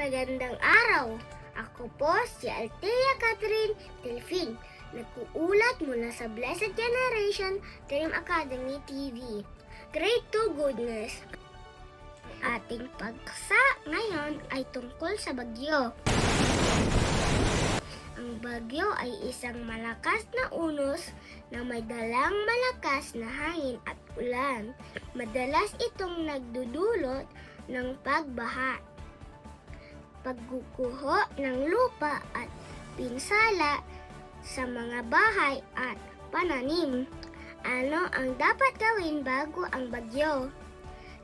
Magandang araw! Ako po si Althea Catherine Delfin. Nag-uulat mula sa Blessed Generation Dream Academy TV. Grade 2 Goodness. Ating pagsa ngayon ay tungkol sa bagyo. Ang bagyo ay isang malakas na unos na may dalang malakas na hangin at ulan. Madalas itong nagdudulot ng pagbaha, pagguguho ng lupa at pinsala sa mga bahay at pananim. Ano ang dapat gawin bago ang bagyo?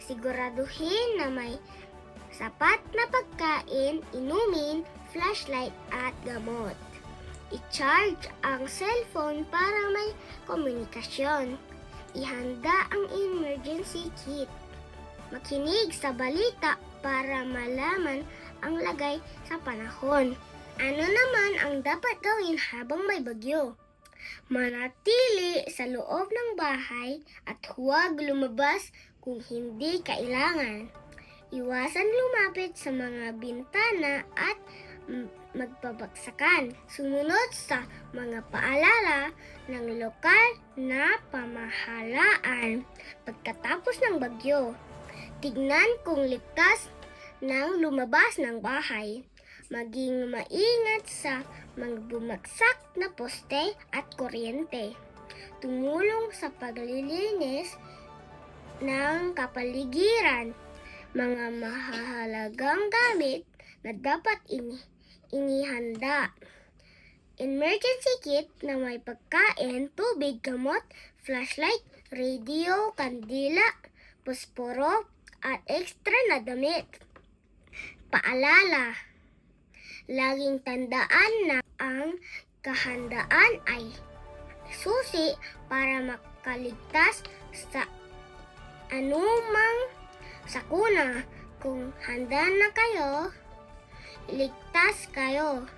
Siguraduhin na may sapat na pagkain, inumin, flashlight at gamot. I-charge ang cellphone para may komunikasyon. Ihanda ang emergency kit. Makinig sa balita para malaman ang lagay sa panahon. Ano naman ang dapat gawin habang may bagyo? Manatili sa loob ng bahay at huwag lumabas kung hindi kailangan. Iwasan lumapit sa mga bintana at magpabagsakan. Sumunod sa mga paalala ng lokal na pamahalaan. Pagkatapos ng bagyo, tignan kung ligtas nang lumabas ng bahay. Maging maingat sa mga bumagsak na poste at kuryente. Tumulong sa paglilinis ng kapaligiran. Mga mahalagang gamit na dapat inihanda. Emergency kit na may pagkain, tubig, gamot, flashlight, radio, kandila, posporo, at extra na damit. Paalala, laging tandaan na ang kahandaan ay susi para makaligtas sa anumang sakuna. Kung handa na kayo, ligtas kayo.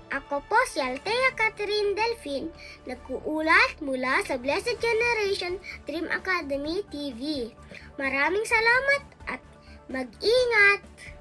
Ako po si Althea Catherine Delfin, nag-uulat mula sa Blessed Generation Dream Academy TV. Maraming salamat at mag-ingat!